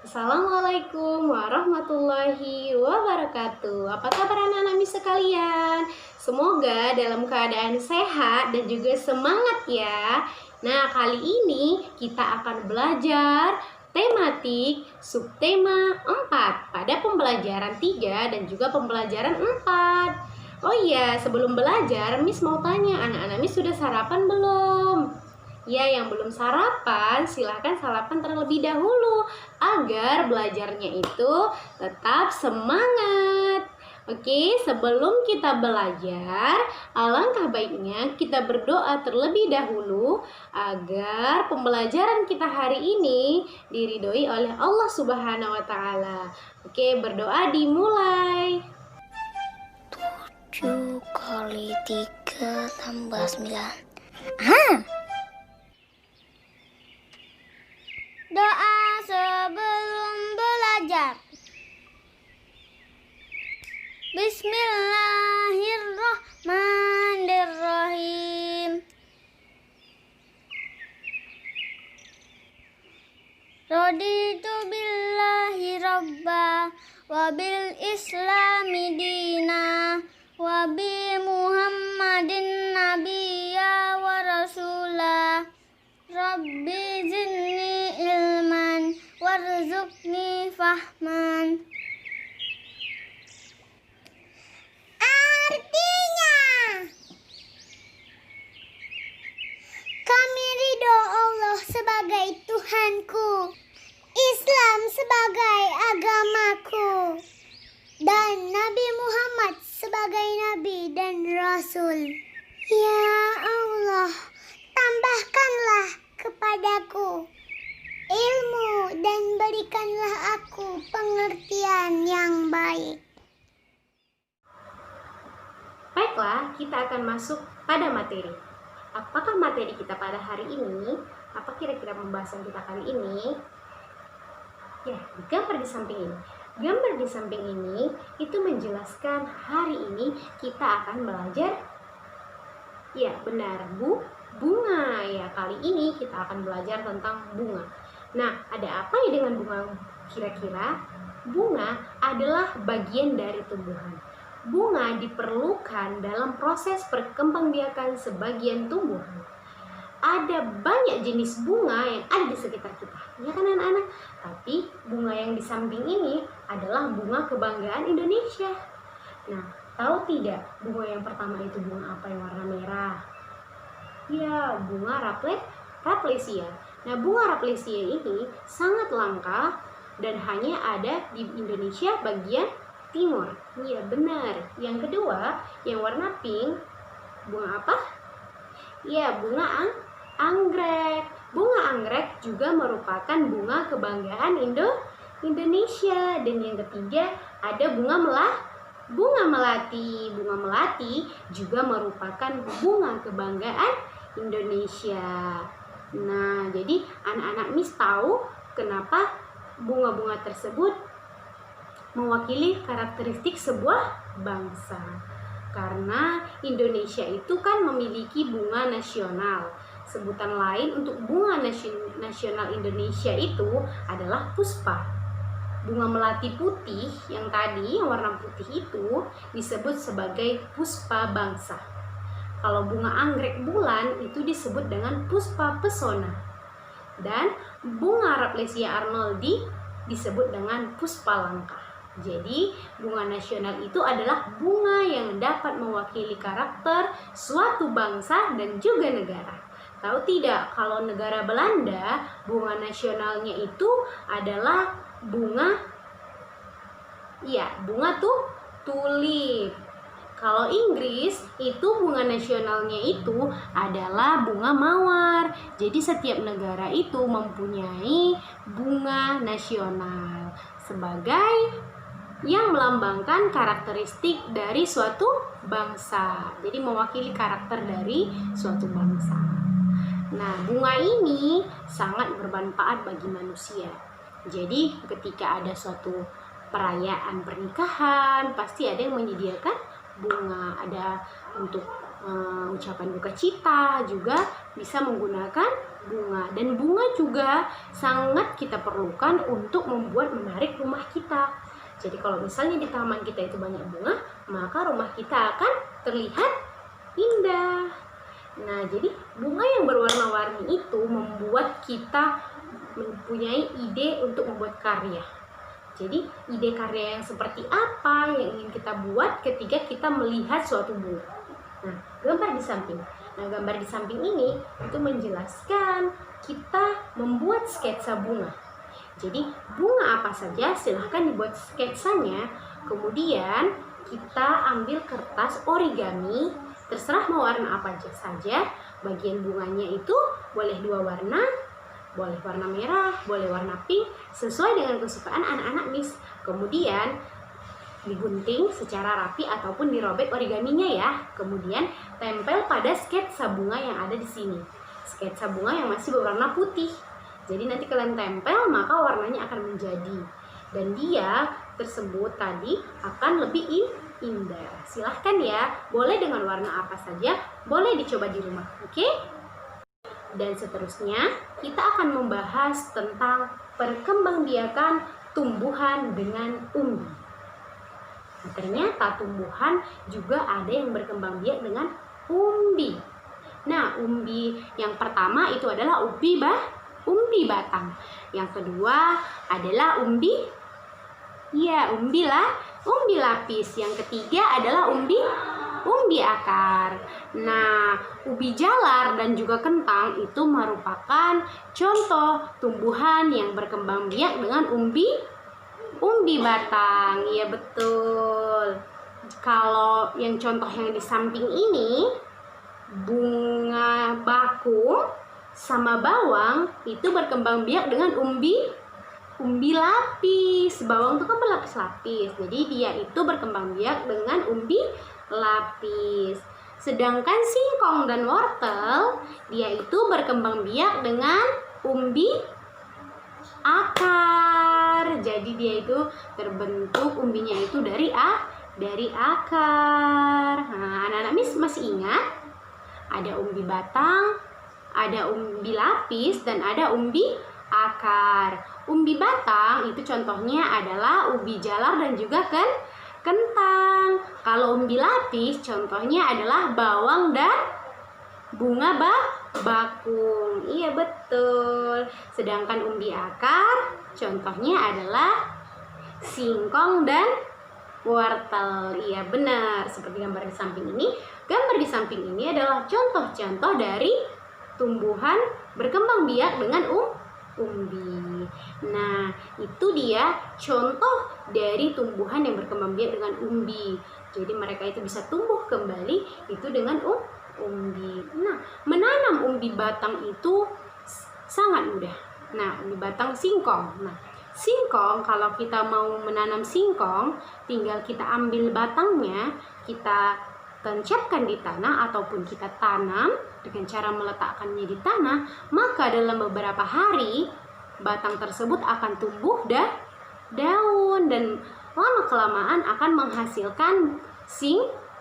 Assalamualaikum warahmatullahi wabarakatuh. Apa kabar anak-anak Miss sekalian? Semoga dalam keadaan sehat dan juga semangat ya. Nah, kali ini kita akan belajar tematik subtema 4 pada pembelajaran 3 dan juga pembelajaran 4. Oh iya, sebelum belajar Miss mau tanya, anak-anak Miss sudah sarapan belum? Ya, yang belum sarapan, silahkan sarapan terlebih dahulu agar belajarnya itu tetap semangat. Oke, sebelum kita belajar, alangkah baiknya kita berdoa terlebih dahulu agar pembelajaran kita hari ini diridhoi oleh Allah Subhanahu wa Ta'ala. Oke, berdoa dimulai. 7 kali 3 tambah 9. Doa sebelum belajar. Bismillahirrahmanirrahim. Raditu billahi rabba wa bil islami dina wa bi muhammadin nabiyya wa rasulah. Rabbi zidni ilman warzuqni fahman. Artinya, kami ridho Allah sebagai Tuhanku, Islam sebagai agamaku, dan Nabi Muhammad sebagai Nabi dan Rasul. Ya Allah, tambahkanlah kepadaku ilmu dan berikanlah aku pengertian yang baik. Baiklah, kita akan masuk pada materi. Apakah materi kita pada hari ini? Apa kira-kira pembahasan kita kali ini? Ya, gambar di samping ini. Gambar di samping ini itu menjelaskan hari ini kita akan belajar. Ya, benar, bunga. Ya, kali ini kita akan belajar tentang bunga. Nah, ada apa ya dengan bunga kira-kira? Bunga adalah bagian dari tumbuhan. Bunga diperlukan dalam proses perkembangbiakan sebagian tumbuhan. Ada banyak jenis bunga yang ada di sekitar kita, ya kan anak-anak? Tapi bunga yang di samping ini adalah bunga kebanggaan Indonesia. Nah, tahu tidak bunga yang pertama itu bunga apa yang warna merah? Ya, bunga Raplesia. Nah, bunga Raplesia ini sangat langka dan hanya ada di Indonesia bagian timur. Iya, benar. Yang kedua, yang warna pink, bunga apa? Ya, bunga anggrek. Bunga anggrek juga merupakan bunga kebanggaan Indonesia. Dan yang ketiga, ada bunga melati. Bunga melati juga merupakan bunga kebanggaan Indonesia. Nah, jadi anak-anak Miss tahu kenapa bunga-bunga tersebut mewakili karakteristik sebuah bangsa. Karena Indonesia itu kan memiliki bunga nasional. Sebutan lain untuk bunga nasional Indonesia itu adalah puspa. Bunga melati putih yang tadi, yang warna putih itu disebut sebagai puspa bangsa. Kalau bunga anggrek bulan itu disebut dengan puspa pesona. Dan bunga Raplesia arnoldi disebut dengan puspa langka. Jadi, bunga nasional itu adalah bunga yang dapat mewakili karakter suatu bangsa dan juga negara. Tahu tidak, kalau negara Belanda, bunga nasionalnya itu adalah bunga tulip. Kalau Inggris, itu bunga nasionalnya itu adalah bunga mawar. Jadi, setiap negara itu mempunyai bunga nasional sebagai yang melambangkan karakteristik dari suatu bangsa. Jadi mewakili karakter dari suatu bangsa. Nah, bunga ini sangat bermanfaat bagi manusia. Jadi ketika ada suatu perayaan pernikahan, pasti ada yang menyediakan bunga. Ada untuk ucapan duka cita, juga bisa menggunakan bunga. Dan bunga juga sangat kita perlukan untuk membuat menarik rumah kita. Jadi kalau misalnya di taman kita itu banyak bunga, maka rumah kita akan terlihat indah. Nah, jadi bunga yang berwarna-warni itu membuat kita mempunyai ide untuk membuat karya. Jadi ide karya yang seperti apa yang ingin kita buat ketika kita melihat suatu bunga. Nah, gambar di samping. Nah, gambar di samping ini itu menjelaskan kita membuat sketsa bunga. Jadi bunga apa saja silahkan dibuat sketsanya. Kemudian kita ambil kertas origami, terserah mau warna apa saja. Bagian bunganya itu boleh 2 warna, boleh warna merah, boleh warna pink, sesuai dengan kesukaan anak-anak Miss. Kemudian digunting secara rapi ataupun dirobek origaminya ya. Kemudian tempel pada sketsa bunga yang ada di sini. Sketsa bunga yang masih berwarna putih. Jadi nanti kalian tempel maka warnanya akan menjadi. Dan dia tersebut tadi akan lebih indah. Silahkan ya, boleh dengan warna apa saja, boleh dicoba di rumah. Oke? Dan seterusnya kita akan membahas tentang perkembangbiakan tumbuhan dengan umbi. Nah, ternyata tumbuhan juga ada yang berkembang biak dengan umbi. Nah, umbi yang pertama itu adalah umbi batang. Yang kedua adalah umbi lapis. Yang ketiga adalah umbi akar. Nah, ubi jalar dan juga kentang itu merupakan contoh tumbuhan yang berkembang biak dengan umbi batang. Iya betul. Kalau yang contoh yang di samping ini, bunga bakung sama bawang itu berkembang biak dengan umbi lapis. Bawang itu kan berlapis-lapis, jadi dia itu berkembang biak dengan umbi lapis. Sedangkan singkong dan wortel dia itu berkembang biak dengan umbi akar. Jadi dia itu terbentuk umbinya itu dari akar. Nah, anak-anak Miss masih ingat? Ada umbi batang, ada umbi lapis, dan ada umbi akar. Umbi batang itu contohnya adalah ubi jalar dan juga kentang. Kalau umbi lapis contohnya adalah bawang dan bunga bakung. Iya betul. Sedangkan umbi akar contohnya adalah singkong dan wortel. Iya benar. Seperti gambar di samping ini. Gambar di samping ini adalah contoh-contoh dari tumbuhan berkembang biak dengan umbi. Nah, itu dia contoh dari tumbuhan yang berkembang biak dengan umbi. Jadi mereka itu bisa tumbuh kembali itu dengan umbi. Nah, menanam umbi batang itu sangat mudah. Nah, umbi batang singkong. Nah, singkong kalau kita mau menanam singkong, tinggal kita ambil batangnya, kita tancapkan di tanah ataupun kita tanam dengan cara meletakkannya di tanah, maka dalam beberapa hari batang tersebut akan tumbuh daun dan lama-kelamaan akan menghasilkan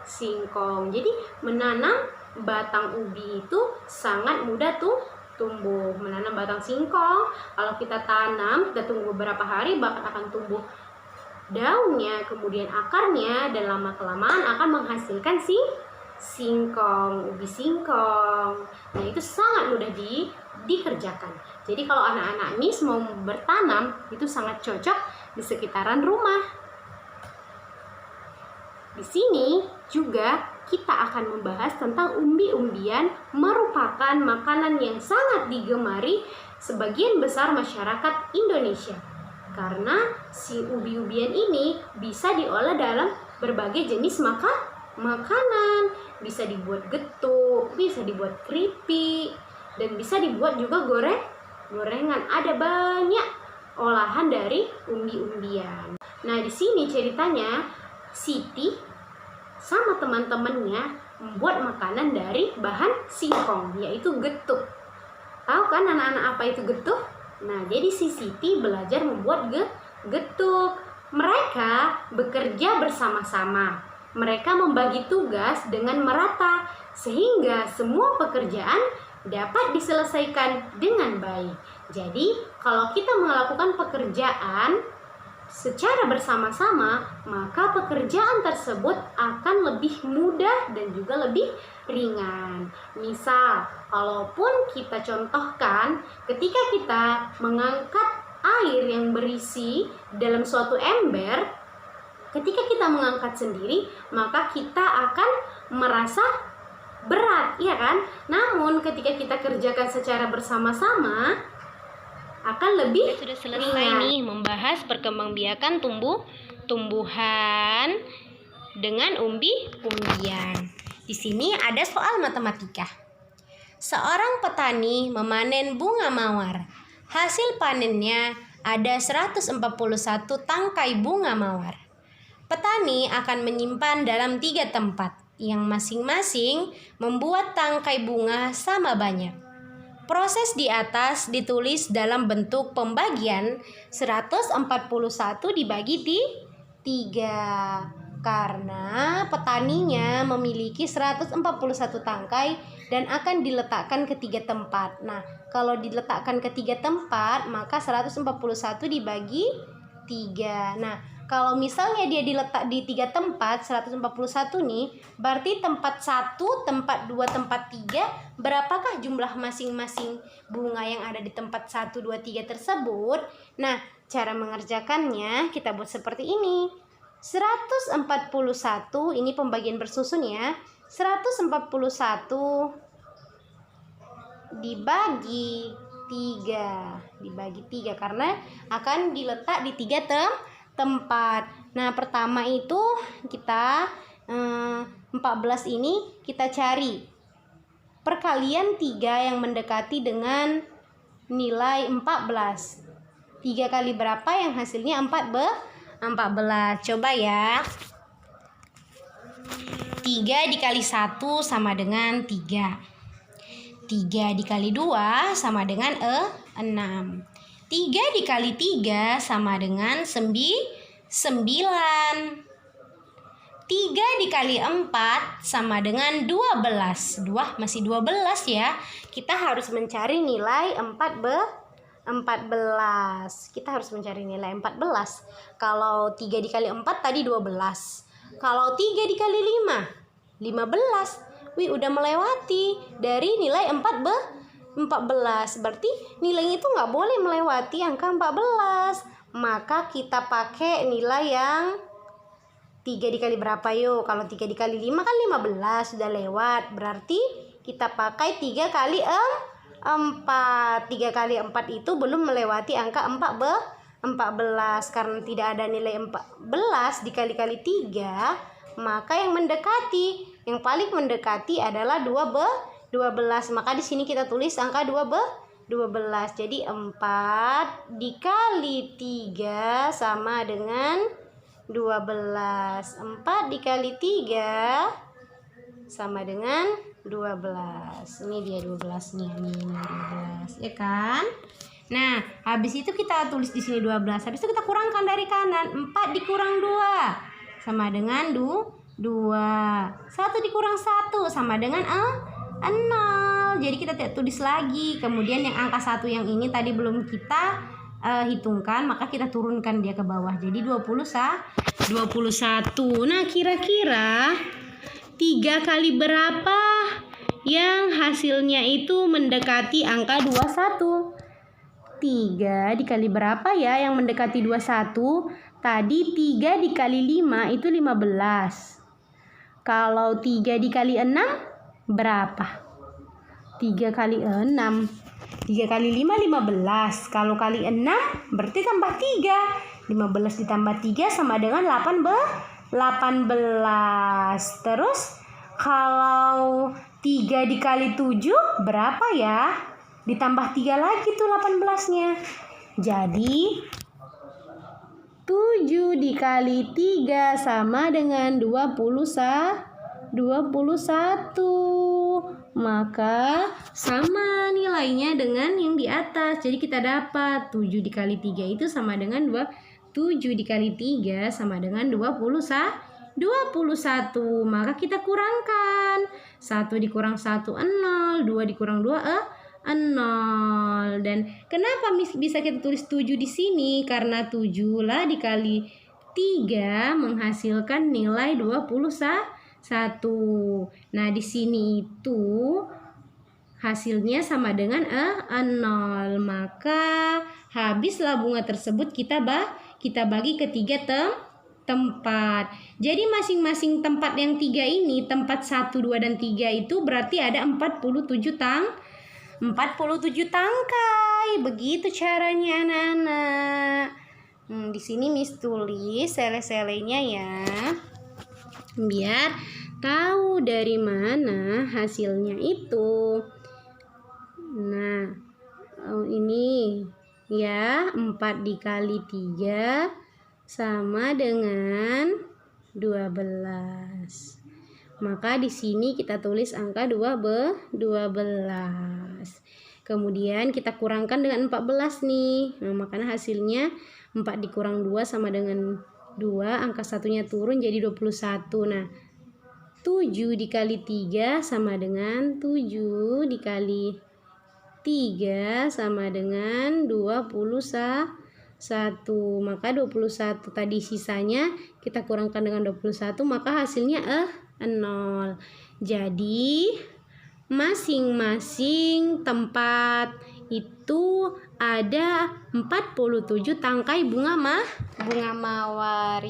singkong. Jadi menanam batang ubi itu sangat mudah tumbuh. Menanam batang singkong, kalau kita tanam, kita tunggu beberapa hari akan tumbuh daunnya, kemudian akarnya, dan lama-kelamaan akan menghasilkan singkong, ubi singkong. Nah, itu sangat mudah dikerjakan. Jadi kalau anak-anak Miss mau bertanam, itu sangat cocok di sekitaran rumah. Di sini juga kita akan membahas tentang umbi-umbian, merupakan makanan yang sangat digemari sebagian besar masyarakat Indonesia. Karena si ubi-ubian ini bisa diolah dalam berbagai jenis makanan. Bisa dibuat getuk, bisa dibuat keripik, dan bisa dibuat juga gorengan. Ada banyak olahan dari umbi-umbian. Nah, di sini ceritanya Siti sama teman-temannya membuat makanan dari bahan singkong, yaitu getuk. Tahu kan anak-anak apa itu getuk? Nah, jadi si Siti belajar membuat getuk. Mereka bekerja bersama-sama. Mereka membagi tugas dengan merata, sehingga semua pekerjaan dapat diselesaikan dengan baik. Jadi, kalau kita melakukan pekerjaan secara bersama-sama, maka pekerjaan tersebut akan lebih mudah dan juga lebih ringan. Misal, kalaupun kita contohkan ketika kita mengangkat air yang berisi dalam suatu ember, ketika kita mengangkat sendiri, maka kita akan merasa berat, ya kan? Namun ketika kita kerjakan secara bersama-sama, akan lebih sudah selesai nih membahas perkembangbiakan tumbuhan dengan umbi-umbian. Di sini ada soal matematika. Seorang petani memanen bunga mawar. Hasil panennya ada 141 tangkai bunga mawar. Petani akan menyimpan dalam 3 tempat yang masing-masing membuat tangkai bunga sama banyak. Proses di atas ditulis dalam bentuk pembagian 141 dibagi 3 karena petaninya memiliki 141 tangkai dan akan diletakkan ke 3 tempat. Nah, kalau diletakkan ke 3 tempat, maka 141 dibagi 3. Nah, kalau misalnya dia diletak di 3 tempat, 141 nih, berarti tempat 1, tempat 2, tempat 3, berapakah jumlah masing-masing bunga yang ada di tempat 1, 2, 3 tersebut? Nah, cara mengerjakannya kita buat seperti ini. 141, ini pembagian bersusun ya. 141 dibagi 3 karena akan diletak di 3 tempat. Nah, pertama itu kita 14 ini kita cari perkalian 3 yang mendekati dengan nilai 14. 3 kali berapa yang hasilnya 14? Coba ya. 3 dikali 1 sama dengan 3. 3 dikali 2 sama dengan 6. 3 dikali 3 sama dengan 9. 3 dikali 4 sama dengan 12. Masih 12 ya. Kita harus mencari nilai 14. Kita harus mencari nilai 14. Kalau 3 dikali 4 tadi 12. Kalau 3 dikali 5, 15. Wih, udah melewati dari nilai 14. Berarti nilainya itu nggak boleh melewati angka 14. Maka kita pakai nilai yang 3 dikali berapa yuk? Kalau 3 dikali 5 kan 15, sudah lewat. Berarti kita pakai 3 kali 4. 3 kali 4 itu belum melewati angka 14. Karena tidak ada nilai 14 dikali-kali 3, maka yang paling mendekati adalah 12. Maka di sini kita tulis angka 12. Jadi 4 dikali 3 sama dengan 12. 4 dikali 3 sama dengan 12. Ini dia 12 nih. Ini 12, ya kan? Nah, habis itu kita tulis di sini 12. Habis itu kita kurangkan dari kanan. 4 dikurang 2 sama dengan 2. 1 dikurang 1 sama dengan 0. Jadi kita tidak tulis lagi. Kemudian yang angka 1 yang ini tadi belum kita hitungkan, maka kita turunkan dia ke bawah. Jadi 21. Nah, kira-kira 3 kali berapa yang hasilnya itu mendekati angka 21? 3 dikali berapa ya yang mendekati 21? Tadi 3 dikali 5 itu 15. Kalau 3 dikali 6 berapa? 3 kali 6. 3 kali 5, 15. Kalau kali 6 berarti tambah 3. 15 ditambah 3 sama dengan 18. Terus kalau 3 dikali 7 berapa ya? Ditambah 3 lagi tuh 18-nya. Jadi 7 dikali 3 sama dengan 21. Maka sama nilainya dengan yang di atas. Jadi kita dapat 7 dikali 3 itu sama dengan 7 dikali 3 sama dengan 21. 21. Maka kita kurangkan. 1 dikurang 1 0, 2 dikurang 2 0. Dan kenapa bisa kita tulis 7 di sini? Karena 7 lah dikali 3 menghasilkan nilai 21. Nah, di sini itu hasilnya sama dengan 0. Maka habislah bunga tersebut kita bagi ke 3 tempat. Jadi masing-masing tempat yang 3 ini, tempat 1, 2, dan 3 itu berarti ada 47 tangkai. Begitu caranya anak-anak. Di sini Miss tulis sele-selenya ya. Biar tahu dari mana hasilnya itu. Nah, ini ya, 4 dikali 3 sama dengan 12. Maka di sini kita tulis angka 12. Kemudian kita kurangkan dengan 14 nih. Nah, makanya hasilnya 4 dikurang 2 sama dengan 2. Angka satunya turun jadi 21. Nah, 7 dikali 3 sama dengan 7 dikali 3 sama dengan 21. Maka 21 tadi sisanya kita kurangkan dengan 21, maka hasilnya 0. Jadi masing-masing tempat itu ada 47 tangkai bunga mawar.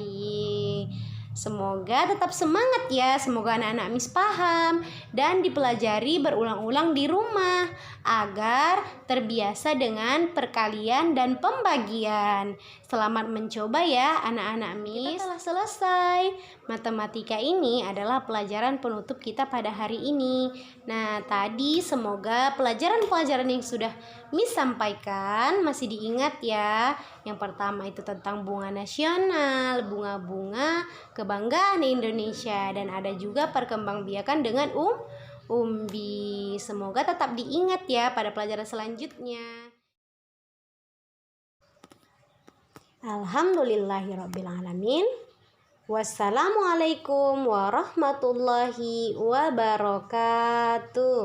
Semoga tetap semangat ya. Semoga anak-anak Miss paham dan dipelajari berulang-ulang di rumah agar terbiasa dengan perkalian dan pembagian. Selamat mencoba ya anak-anak Miss. Kita telah selesai. Matematika ini adalah pelajaran penutup kita pada hari ini. Nah, tadi semoga pelajaran-pelajaran yang sudah Miss sampaikan masih diingat ya. Yang pertama itu tentang bunga nasional, bunga-bunga kebanggaan Indonesia, dan ada juga perkembangbiakan dengan umbi. Semoga tetap diingat ya pada pelajaran selanjutnya. Alhamdulillahirrabbilalamin. Wassalamualaikum warahmatullahi wabarakatuh.